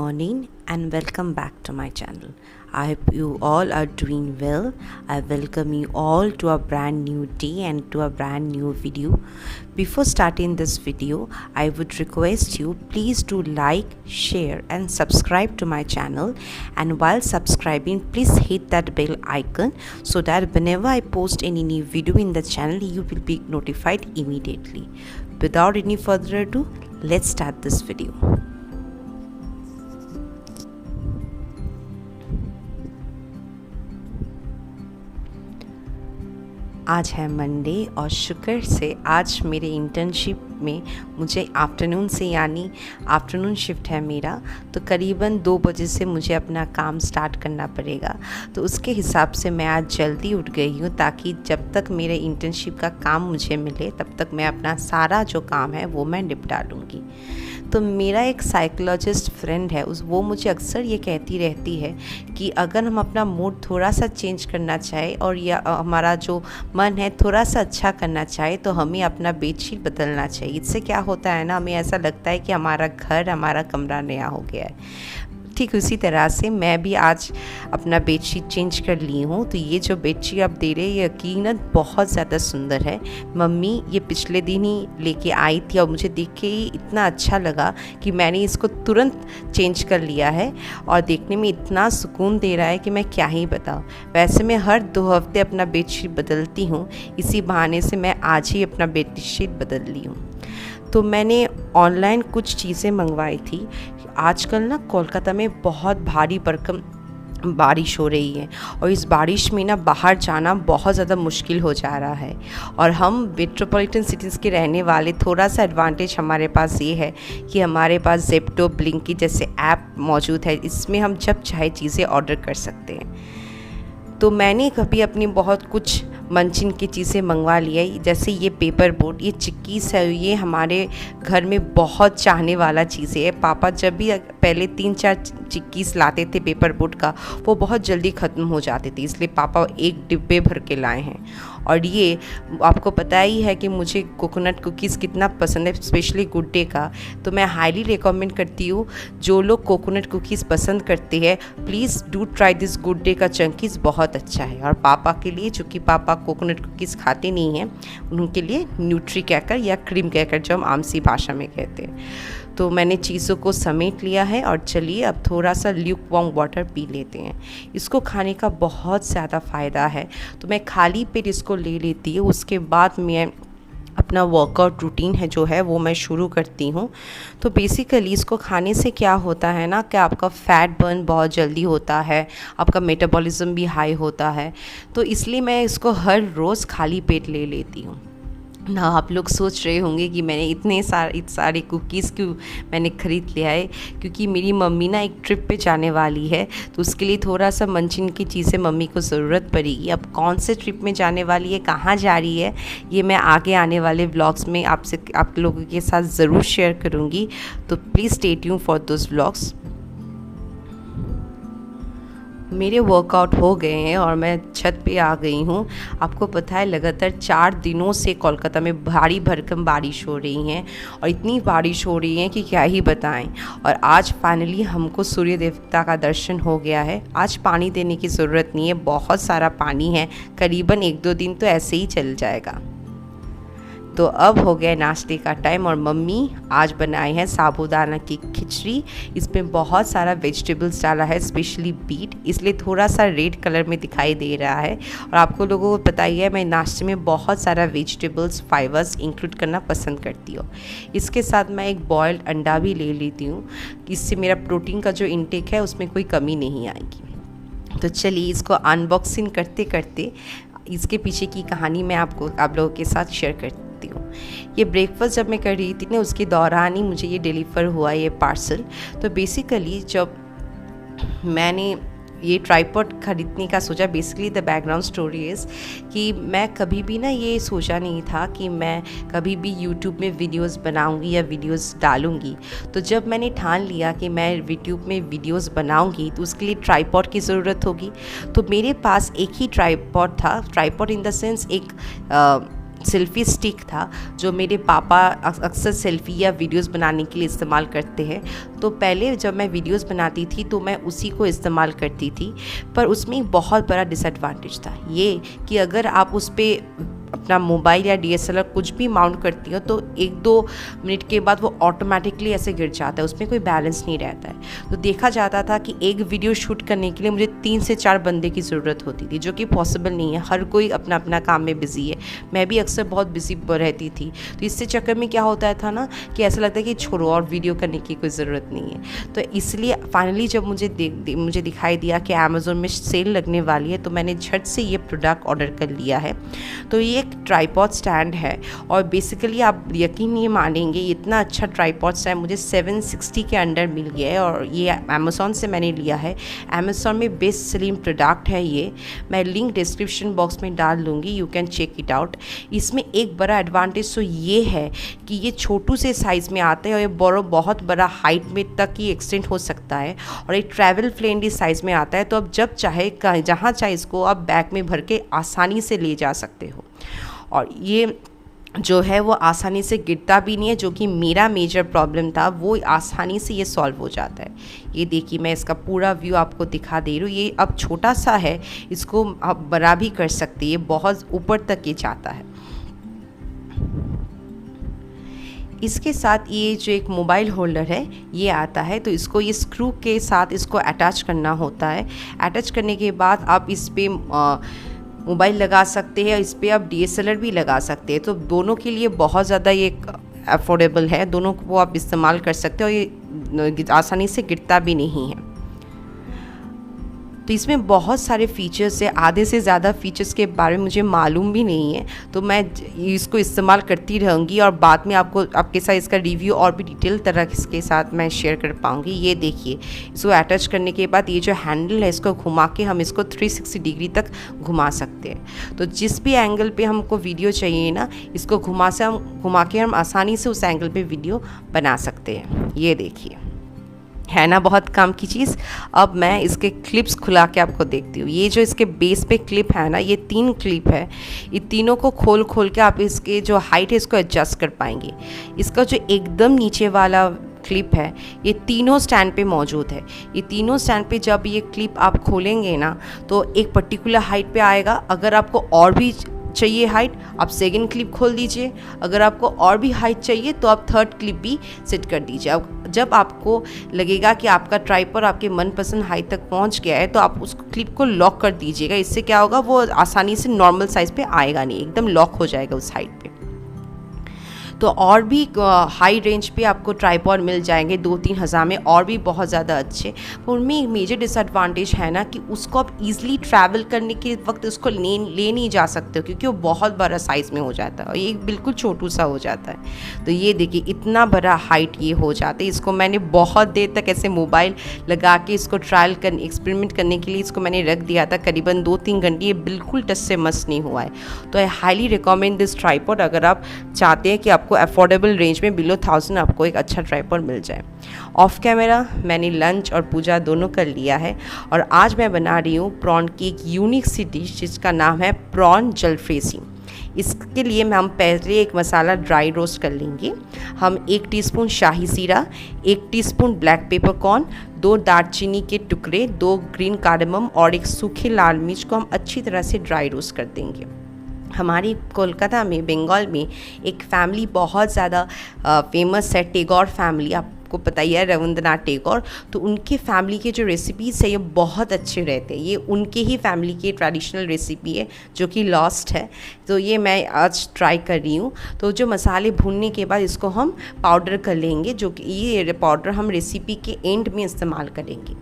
morning and welcome back to my channel. I hope you all are doing well. I welcome you all to a brand new day and to a brand new video. Before starting this video, I would request you please do like, share and subscribe to my channel, and while subscribing please hit that bell icon so that whenever I post any new video in the channel you will be notified immediately. Without any further ado, let's start this video. आज है Monday और शुक्र से आज मेरे internship में मुझे afternoon से यानी आफ्टरनून शिफ्ट है मेरा, तो करीबन 2 बजे से मुझे अपना काम स्टार्ट करना पड़ेगा। तो उसके हिसाब से मैं आज जल्दी उठ गई हूँ ताकि जब तक मेरे इंटर्नशिप का काम मुझे मिले तब तक मैं अपना सारा जो काम है वो मैं निपटा लूँगी। तो मेरा एक साइकोलॉजिस्ट फ्रेंड है वो मुझे अक्सर ये कहती रहती है कि अगर हम अपना मूड थोड़ा सा चेंज करना चाहे और या हमारा जो मन है थोड़ा सा अच्छा करना चाहे तो हमें अपना बेडशीट बदलना चाहिए। इससे क्या होता है ना, हमें ऐसा लगता है कि हमारा घर, हमारा कमरा नया हो गया है। ठीक उसी तरह से मैं भी आज अपना बेडशीट चेंज कर ली हूँ। तो ये जो बेडशीट आप दे रहे हैं यकीनन बहुत ज़्यादा सुंदर है। मम्मी ये पिछले दिन ही लेके आई थी और मुझे देख के ही इतना अच्छा लगा कि मैंने इसको तुरंत चेंज कर लिया है और देखने में इतना सुकून दे रहा है कि मैं क्या ही बताऊँ। वैसे मैं हर 2 हफ्ते अपना बेडशीट बदलती हूँ, इसी बहाने से मैं आज ही अपना बेडशीट बदल ली हूँ। तो मैंने ऑनलाइन कुछ चीज़ें मंगवाई थी। आजकल ना कोलकाता में बहुत भारी भरकम बारिश हो रही है और इस बारिश में ना बाहर जाना बहुत ज़्यादा मुश्किल हो जा रहा है। और हम मेट्रोपॉलिटन सिटीज़ के रहने वाले थोड़ा सा एडवांटेज हमारे पास ये है कि हमारे पास ज़ेप्टो, ब्लिंकिट जैसे ऐप मौजूद है। इसमें हम जब चाहे चीज़ें ऑर्डर कर सकते हैं। तो मैंने कभी अपनी बहुत कुछ मनचिन की चीज़ें मंगवा लिया, जैसे ये पेपर बोट, ये चिक्कीस है, ये हमारे घर में बहुत चाहने वाला चीज़ें है। पापा जब भी पहले 3-4 चिक्कीस लाते थे पेपर बोट का, वो बहुत जल्दी ख़त्म हो जाते थे, इसलिए पापा 1 डिब्बे भर के लाए हैं। और ये आपको पता ही है कि मुझे कोकोनट कुकीज़ कितना पसंद है, स्पेशली गुड डे का। तो मैं हाईली रिकमेंड करती हूँ जो लोग कोकोनट कुकीज़ पसंद करते हैं, please do try this good day का चंकीज़, बहुत अच्छा है। और पापा के लिए, चूँकि पापा कोकोनट कुकीज़ खाते नहीं हैं, उनके लिए न्यूट्री क्रैकर या क्रीम क्रैकर जो हम आमसी भाषा में कहते हैं। तो मैंने चीज़ों को समेट लिया है और चलिए अब थोड़ा सा ल्यूक वार्म वाटर पी लेते हैं। इसको खाने का बहुत ज़्यादा फ़ायदा है, तो मैं खाली पेट इसको ले लेती हूँ। उसके बाद मैं अपना वर्कआउट रूटीन है जो है वो मैं शुरू करती हूँ। तो बेसिकली इसको खाने से क्या होता है ना कि आपका फ़ैट बर्न बहुत जल्दी होता है, आपका मेटाबॉलिज्म भी हाई होता है। तो इसलिए मैं इसको हर रोज़ खाली पेट ले लेती हूँ ना। आप लोग सोच रहे होंगे कि मैंने इतने सारे कुकीज़ क्यों मैंने ख़रीद लिया है, क्योंकि मेरी मम्मी ना एक ट्रिप पे जाने वाली है, तो उसके लिए थोड़ा सा मनचिन की चीज़ें मम्मी को ज़रूरत पड़ेगी। अब कौन से ट्रिप में जाने वाली है, कहाँ जा रही है, ये मैं आगे आने वाले व्लॉग्स में आप लोगों के साथ ज़रूर शेयर करूँगी। तो please stay tuned for those vlogs. मेरे वर्कआउट हो गए हैं और मैं छत पे आ गई हूँ। आपको पता है लगातार 4 दिनों से कोलकाता में भारी भरकम बारिश हो रही है और इतनी बारिश हो रही है कि क्या ही बताएं। और आज फाइनली हमको सूर्य देवता का दर्शन हो गया है। आज पानी देने की ज़रूरत नहीं है, बहुत सारा पानी है, करीबन 1-2 दिन तो ऐसे ही चल जाएगा। तो अब हो गया नाश्ते का टाइम और मम्मी आज बनाए हैं साबूदाना की खिचड़ी। इसमें बहुत सारा वेजिटेबल्स डाला है, स्पेशली बीट, इसलिए थोड़ा सा रेड कलर में दिखाई दे रहा है। और आपको लोगों को पता ही है मैं नाश्ते में बहुत सारा वेजिटेबल्स, फाइबर्स इंक्लूड करना पसंद करती हूँ। इसके साथ मैं एक बॉयल्ड अंडा भी ले लेती हूँ, इससे मेरा प्रोटीन का जो इंटेक है उसमें कोई कमी नहीं आएगी। तो चलिए इसको अनबॉक्सिंग करते करते इसके पीछे की कहानी मैं आप लोगों के साथ शेयर करती हूँ। ये ब्रेकफास्ट जब मैं कर रही थी ना, उसके दौरान ही मुझे ये डिलीवर हुआ ये पार्सल। तो बेसिकली जब मैंने ये ट्राइपॉड ख़रीदने का सोचा, basically the background story is कि मैं कभी भी ना ये सोचा नहीं था कि मैं कभी भी यूट्यूब में वीडियोस बनाऊंगी या वीडियोस डालूंगी। तो जब मैंने ठान लिया कि मैं यूट्यूब में वीडियोस बनाऊंगी तो उसके लिए ट्राइपॉड की ज़रूरत होगी। तो मेरे पास एक ही ट्राइपॉड था, ट्राइपॉड इन द सेंस एक सेल्फ़ी स्टिक था जो मेरे पापा अक्सर सेल्फ़ी या वीडियोस बनाने के लिए इस्तेमाल करते हैं। तो पहले जब मैं वीडियोस बनाती थी तो मैं उसी को इस्तेमाल करती थी, पर उसमें एक बहुत बड़ा डिसएडवांटेज था ये कि अगर आप उस पे अपना मोबाइल या DSLR कुछ भी माउंट करती हो तो 1-2 मिनट के बाद वो ऑटोमेटिकली ऐसे गिर जाता है, उसमें कोई बैलेंस नहीं रहता है। तो देखा जाता था कि एक वीडियो शूट करने के लिए मुझे 3 से 4 बंदे की ज़रूरत होती थी, जो कि पॉसिबल नहीं है। हर कोई अपना अपना काम में बिज़ी है, मैं भी अक्सर बहुत बिज़ी रहती थी। तो इससे चक्कर में क्या होता था ना कि ऐसा लगता है कि छोड़ो और वीडियो करने की कोई ज़रूरत नहीं है। तो इसलिए फाइनली जब मुझे दिखाई दिया कि अमेज़ॉन में सेल लगने वाली है तो मैंने झट से ये प्रोडक्ट ऑर्डर कर लिया है। तो ये एक ट्राइपॉड स्टैंड है और बेसिकली आप यकीन नहीं मानेंगे इतना अच्छा ट्राइपॉड स्टैंड मुझे 760 के अंडर मिल गया है और ये अमेज़ॉन से मैंने लिया है। अमेज़ॉन में बेस्ट सेलिंग प्रोडक्ट है ये, मैं लिंक डिस्क्रिप्शन बॉक्स में डाल दूँगी, you can check it out. इसमें एक बड़ा एडवांटेज तो ये है कि ये छोटू से साइज़ में आता है और ये बहुत बड़ा हाइट में तक ही एक्सटेंड हो सकता है और एक ट्रैवल फ्रेंडली साइज़ में आता है। तो आप जब चाहे जहाँ चाहे इसको आप बैग में भर के आसानी से ले जा सकते हो और ये जो है वो आसानी से गिरता भी नहीं है, जो कि मेरा मेजर प्रॉब्लम था वो आसानी से ये सॉल्व हो जाता है। ये देखिए मैं इसका पूरा व्यू आपको दिखा दे रही हूँ। ये अब छोटा सा है, इसको आप बड़ा भी कर सकते हैं, ये बहुत ऊपर तक ये जाता है। इसके साथ ये जो एक मोबाइल होल्डर है ये आता है, तो इसको ये स्क्रू के साथ इसको अटैच करना होता है। अटैच करने के बाद आप इस पर मोबाइल लगा सकते हैं, इस पर आप DSLR भी लगा सकते हैं। तो दोनों के लिए बहुत ज़्यादा ये अफोर्डेबल है, दोनों को आप इस्तेमाल कर सकते हो, ये आसानी से गिरता भी नहीं है। तो इसमें बहुत सारे फीचर्स है, आधे से ज़्यादा फीचर्स के बारे में मुझे मालूम भी नहीं है, तो मैं इसको इस्तेमाल करती रहूँगी और बाद में आपके साथ इसका रिव्यू और भी डिटेल तरह के साथ मैं शेयर कर पाऊँगी। ये देखिए इसको अटैच करने के बाद ये जो हैंडल है इसको घुमा के हम इसको 360 डिग्री तक घुमा सकते हैं। तो जिस भी एंगल पे हमको वीडियो चाहिए ना, इसको घुमा के हम आसानी से उस एंगल पे वीडियो बना सकते हैं। ये देखिए है ना बहुत काम की चीज़। अब मैं इसके क्लिप्स खुला के आपको देखती हूँ। ये जो इसके बेस पे क्लिप है ना, ये 3 क्लिप है, ये तीनों को खोल के आप इसके जो हाइट है इसको एडजस्ट कर पाएंगे। इसका जो एकदम नीचे वाला क्लिप है ये तीनों स्टैंड पे मौजूद है। ये तीनों स्टैंड पे जब ये क्लिप आप खोलेंगे ना तो एक पर्टिकुलर हाइट पे आएगा। अगर आपको और भी चाहिए हाइट, आप सेकंड क्लिप खोल दीजिए। अगर आपको और भी हाइट चाहिए तो आप थर्ड क्लिप भी सेट कर दीजिए। अब जब आपको लगेगा कि आपका ट्राइपॉड आपके मनपसंद हाइट तक पहुंच गया है तो आप उस क्लिप को लॉक कर दीजिएगा। इससे क्या होगा, वो आसानी से नॉर्मल साइज़ पे आएगा नहीं, एकदम लॉक हो जाएगा उस हाइट पे। तो और भी हाई रेंज पे आपको ट्राइपॉड मिल जाएंगे 2-3 हज़ार में, और भी बहुत ज़्यादा अच्छे। पर उनमें एक मेजर डिसएडवांटेज है ना कि उसको आप इजीली ट्रैवल करने के वक्त उसको ले नहीं जा सकते हो, क्योंकि वो बहुत बड़ा साइज़ में हो जाता है और ये बिल्कुल छोटू सा हो जाता है। तो ये देखिए इतना बड़ा हाइट ये हो जाता है। इसको मैंने बहुत देर तक ऐसे मोबाइल लगा के इसको एक्सपेरिमेंट करने के लिए इसको मैंने रख दिया था, करीबन 2-3 घंटे। ये बिल्कुल टच से मस नहीं हुआ है। तो I highly recommend this tripod अगर आप चाहते हैं कि आपको अफोर्डेबल रेंज में बिलो 1000 आपको एक अच्छा ट्राइपॉड मिल जाए। ऑफ कैमरा मैंने लंच और पूजा दोनों कर लिया है और आज मैं बना रही हूँ प्रॉन की एक यूनिक सी डिश जिसका नाम है प्रॉन जलफ्रेसी। इसके लिए हम पहले एक मसाला ड्राई रोस्ट कर लेंगे। हम 1 टीस्पून शाही जीरा, 1 टीस्पून ब्लैक पेपरकॉर्न, 2 दालचीनी के टुकड़े, 2 ग्रीन कार्डमम और 1 सूखे लाल मिर्च को हम अच्छी तरह से ड्राई रोस्ट कर देंगे। हमारी कोलकाता में, बंगाल में एक फैमिली बहुत ज़्यादा फेमस है, टैगोर फैमिली। आपको पता ही है रविंद्रनाथ टैगोर, तो उनके फैमिली के जो रेसिपीज़ है ये बहुत अच्छे रहते हैं। ये उनके ही फैमिली की ट्रेडिशनल रेसिपी है जो कि लॉस्ट है, तो ये मैं आज ट्राई कर रही हूँ। तो जो मसाले भूनने के बाद इसको हम पाउडर कर लेंगे, जो कि ये पाउडर हम रेसिपी के एंड में इस्तेमाल करेंगे।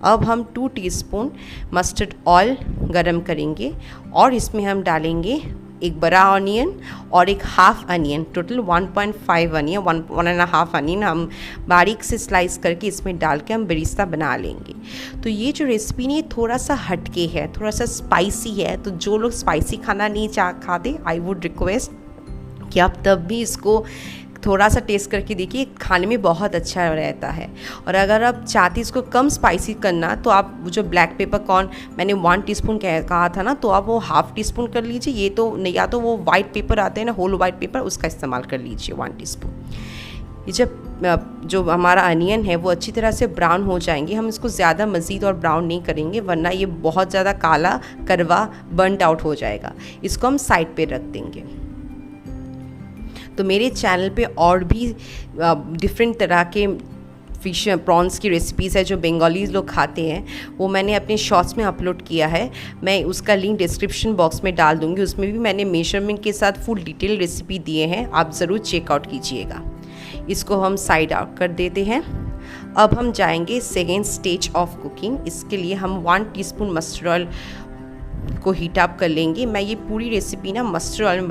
अब हम 2 टीस्पून मस्टर्ड ऑयल गरम करेंगे और इसमें हम डालेंगे 1 बड़ा ऑनियन और 1 half onion, total 1.5 onion, 1.5 onion हम बारीक से स्लाइस करके इसमें डाल के हम बेरिस्ता बना लेंगे। तो ये जो रेसिपी नहीं थोड़ा सा हटके है, थोड़ा सा स्पाइसी है, तो जो लोग स्पाइसी खाना नहीं खाते, आई वुड रिक्वेस्ट कि आप तब भी इसको थोड़ा सा टेस्ट करके देखिए, खाने में बहुत अच्छा रहता है। और अगर आप चाहते इसको कम स्पाइसी करना तो आप जो ब्लैक पेपर कॉर्न मैंने 1 टीस्पून कहा था ना, तो आप वो ½ टीस्पून कर लीजिए। ये तो नहीं, या तो वो वाइट पेपर आते हैं ना, होल वाइट पेपर, उसका इस्तेमाल कर लीजिए 1 टीस्पून। ये जब जो हमारा अनियन है वो अच्छी तरह से ब्राउन हो जाएंगे, हम इसको ज़्यादा मज़ीद और ब्राउन नहीं करेंगे वरना ये बहुत ज़्यादा काला करवा बर्नड आउट हो जाएगा। इसको हम साइड पे रख देंगे। तो मेरे चैनल पे और भी डिफरेंट तरह के फिश प्रॉन्स की रेसिपीज़ है जो बंगालीज लोग खाते हैं, वो मैंने अपने शॉर्ट्स में अपलोड किया है। मैं उसका लिंक डिस्क्रिप्शन बॉक्स में डाल दूँगी। उसमें भी मैंने मेजरमेंट के साथ फुल डिटेल रेसिपी दिए हैं, आप ज़रूर चेकआउट कीजिएगा। इसको हम साइड आउट कर देते हैं। अब हम जाएंगे सेकेंड स्टेज ऑफ कुकिंग। इसके लिए हम 1 टीस्पून मस्टर्ड ऑयल को हीट अप कर लेंगे। मैं ये पूरी रेसिपी ना मस्टर्ड ऑयल में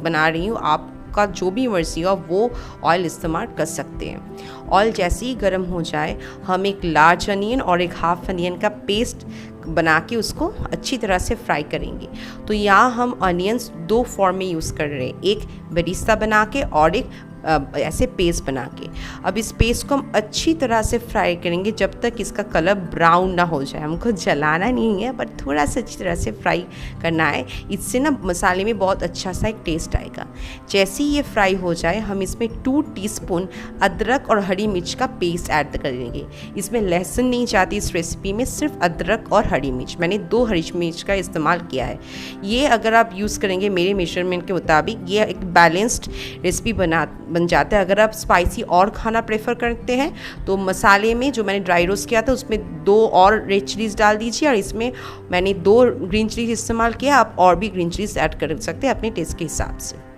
बना रही हूँ, आपका जो भी मर्जी हो वो ऑयल इस्तेमाल कर सकते हैं। ऑयल जैसे ही गर्म हो जाए, हम एक लार्ज अनियन और एक हाफ अनियन का पेस्ट बना के उसको अच्छी तरह से फ्राई करेंगे। तो यहाँ हम अनियंस 2 फॉर्म में यूज़ कर रहे हैं, एक बरिस्ता बना के और एक ऐसे पेस्ट बना के। अब इस पेस्ट को हम अच्छी तरह से फ्राई करेंगे जब तक इसका कलर ब्राउन ना हो जाए। हमको जलाना नहीं है, पर थोड़ा सा अच्छी तरह से फ्राई करना है। इससे ना मसाले में बहुत अच्छा सा एक टेस्ट आएगा। जैसे ही ये फ्राई हो जाए, हम इसमें 2 टीस्पून अदरक और हरी मिर्च का पेस्ट ऐड करेंगे। इसमें लहसुन नहीं चाहती इस रेसिपी में, सिर्फ अदरक और हरी मिर्च। मैंने 2 हरी मिर्च का इस्तेमाल किया है। ये अगर आप यूज़ करेंगे मेरे मेजरमेंट के मुताबिक, ये एक बैलेंस्ड रेसिपी बन जाता है। अगर आप स्पाइसी और खाना प्रेफर करते हैं तो मसाले में जो मैंने ड्राई रोस्ट किया था उसमें 2 और रेड चिलीज़ डाल दीजिए, और इसमें मैंने 2 ग्रीन चिलीज़ इस्तेमाल किया। आप और भी ग्रीन चिलीज़ ऐड कर सकते हैं अपने टेस्ट के हिसाब से।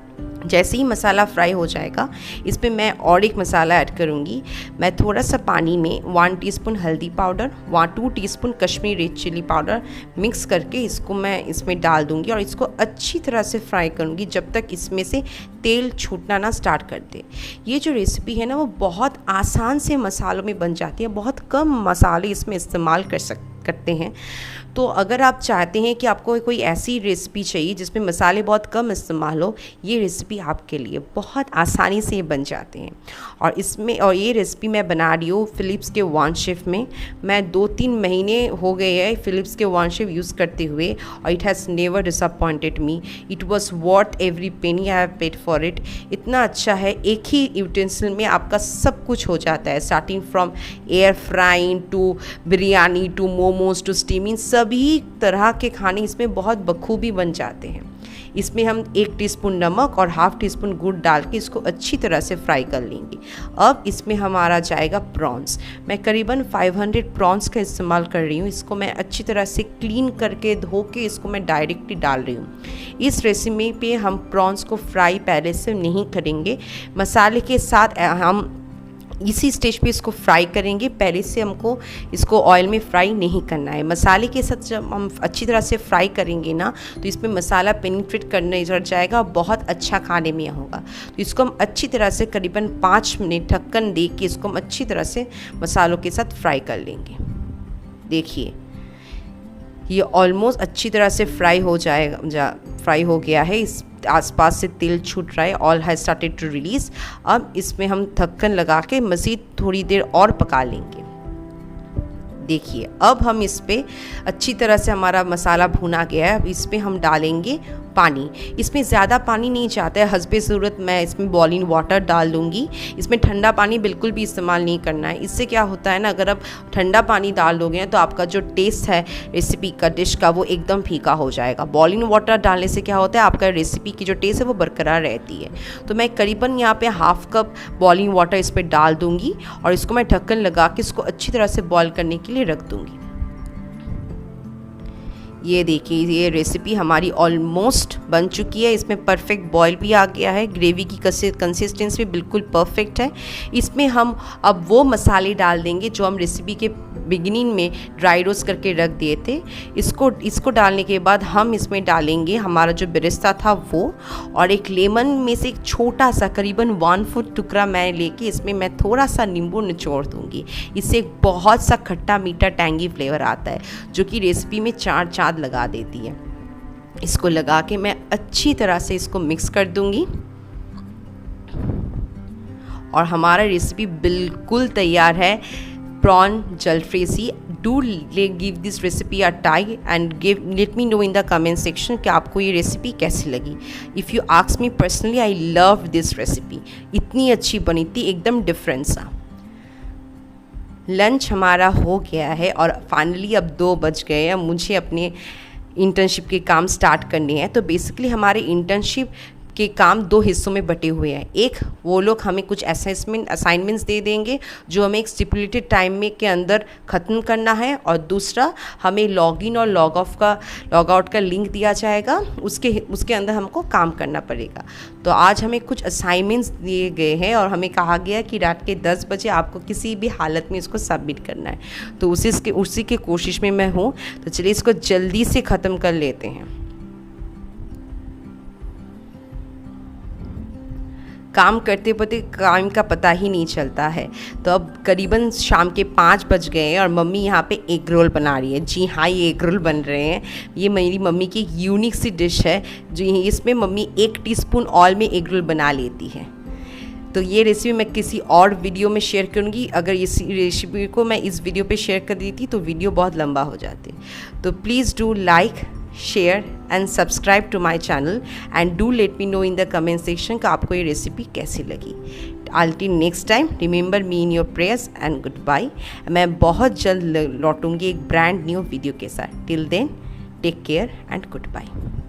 जैसे ही मसाला फ्राई हो जाएगा, इसमें मैं और एक मसाला ऐड करूँगी। मैं थोड़ा सा पानी में 1 टीस्पून हल्दी powder, 2 teaspoon Kashmiri red chilli powder mix करके इसको मैं इसमें डाल दूँगी और इसको अच्छी तरह से फ्राई करूँगी जब तक इसमें से तेल छूटना ना स्टार्ट कर दे। ये जो रेसिपी है ना, वो बहुत आसान से मसालों में बन जाती है। बहुत कम मसाले इसमें इस्तेमाल करते हैं। तो अगर आप चाहते हैं कि आपको कोई ऐसी रेसिपी चाहिए जिसमें मसाले बहुत कम इस्तेमाल हो, ये रेसिपी आपके लिए बहुत आसानी से बन जाते हैं। और ये रेसिपी मैं बना रही हूँ फ़िलिप्स के वन शेफ़ में। मैं 2-3 महीने हो गए हैं फ़िलिप्स के वन शेफ़ यूज़ करते हुए, और it has never disappointed me. It was worth every penny I have paid for it. इतना अच्छा है, एक ही यूटेंसिल में आपका सब कुछ हो जाता है, starting from air frying to biryani to momos to steaming, सभी तरह के खाने इसमें बहुत बखूबी बन जाते हैं। इसमें हम 1 टीस्पून नमक और ½ टीस्पून गुड़ डाल के इसको अच्छी तरह से फ्राई कर लेंगे। अब इसमें हमारा जाएगा प्रॉन्स। मैं करीबन 500 प्रॉन्स का इस्तेमाल कर रही हूँ। इसको मैं अच्छी तरह से क्लीन करके धो के इसको मैं डायरेक्टली डाल रही हूँ। इस रेसिपी पे हम प्रॉन्स को फ्राई पहले से नहीं करेंगे, मसाले के साथ हम इसी स्टेज पे इसको फ्राई करेंगे। पहले से हमको इसको ऑयल में फ्राई नहीं करना है। मसाले के साथ जब हम अच्छी तरह से फ्राई करेंगे ना, तो इसमें मसाला पेनिट्रेट करने चढ़ जाएगा, बहुत अच्छा खाने में होगा। तो इसको हम अच्छी तरह से करीबन 5 मिनट ढक्कन दे के इसको हम अच्छी तरह से मसालों के साथ फ्राई कर लेंगे। देखिए, ये ऑलमोस्ट अच्छी तरह से फ्राई हो गया है। इस आसपास से तेल छूट रहा है, oil has started to release. अब इसमें हम ढक्कन लगा के मज़ीद थोड़ी देर और पका लेंगे। देखिए, अब हम इस पे अच्छी तरह से हमारा मसाला भुना गया है। अब इस पे हम डालेंगे पानी। इसमें ज़्यादा पानी नहीं चाहता है, हस्बे ज़रूरत मैं इसमें बॉइलिंग वाटर डाल दूँगी। इसमें ठंडा पानी बिल्कुल भी इस्तेमाल नहीं करना है। इससे क्या होता है ना, अगर आप ठंडा पानी डाल दोगे तो आपका जो टेस्ट है रेसिपी का, डिश का, वो एकदम फीका हो जाएगा। बॉइलिंग वाटर डालने से क्या होता है, आपका रेसिपी की जो टेस्ट है वो बरकरार रहती है। तो मैं करीबन यहाँ पे ½ कप बॉइलिंग वाटर इस पर डाल दूँगी और इसको मैं ढक्कन लगा के इसको अच्छी तरह से बॉयल करने के लिए रख दूँगी। ये देखिए, ये रेसिपी हमारी ऑलमोस्ट बन चुकी है। इसमें परफेक्ट बॉयल भी आ गया है, ग्रेवी की कंसिस्टेंसी बिल्कुल परफेक्ट है। इसमें हम अब वो मसाले डाल देंगे जो हम रेसिपी के बिगिनिंग में ड्राई रोस्ट करके रख दिए थे। इसको डालने के बाद हम इसमें डालेंगे हमारा जो बेरेस्ता था वो, और एक लेमन में से एक छोटा सा करीबन 1 फुट टुकड़ा मैं लेके इसमें मैं थोड़ा सा नींबू निचोड़ दूँगी। इससे एक बहुत सा खट्टा मीठा टैंगी फ्लेवर आता है जो कि रेसिपी में 4 चाँद लगा देती है। इसको लगा के मैं अच्छी तरह से इसको मिक्स कर दूँगी। और हमारा रेसिपी बिल्कुल तैयार है, prawn jalfrezi. Do give this recipe a try and let me know in the comment section कि आपको ये रेसिपी कैसी लगी। If you ask me personally, I love this recipe, इतनी अच्छी बनी थी, एकदम डिफरेंट सा। लंच हमारा हो गया है और फाइनली अब 2 बज गए हैं, मुझे अपने इंटर्नशिप के काम स्टार्ट करने हैं। तो बेसिकली हमारे इंटर्नशिप के काम 2 हिस्सों में बटे हुए हैं। एक, वो लोग हमें कुछ असाइनमेंट्स दे देंगे जो हमें एक स्टिपुलेटेड टाइम में के अंदर ख़त्म करना है, और दूसरा हमें लॉगिन और लॉग आउट का लिंक दिया जाएगा, उसके अंदर हमको काम करना पड़ेगा। तो आज हमें कुछ असाइनमेंट्स दिए गए हैं और हमें कहा गया कि रात के 10 बजे आपको किसी भी हालत में इसको सबमिट करना है। तो उसी के कोशिश में मैं हूँ। तो चलिए इसको जल्दी से ख़त्म कर लेते हैं। काम करते करते काम का पता ही नहीं चलता है। तो अब करीबन शाम के 5 बज गए हैं और मम्मी यहाँ पे एग रोल बना रही है। जी हाँ, ये एग रोल बन रहे हैं। ये मेरी मम्मी की यूनिक सी डिश है, जो इसमें मम्मी 1 टीस्पून ऑयल में एग रोल बना लेती है। तो ये रेसिपी मैं किसी और वीडियो में शेयर करूँगी। अगर इस रेसिपी को मैं इस वीडियो पे शेयर कर दी थी तो वीडियो बहुत लंबा हो जाती। तो please do like, share and subscribe to my channel and do let me know in the comment section कि आपको ये रेसिपी कैसी लगी। Until next time, remember me in your prayers and goodbye. मैं बहुत जल्द लौटूंगी एक ब्रांड न्यू वीडियो के साथ। Till then, take care and good bye.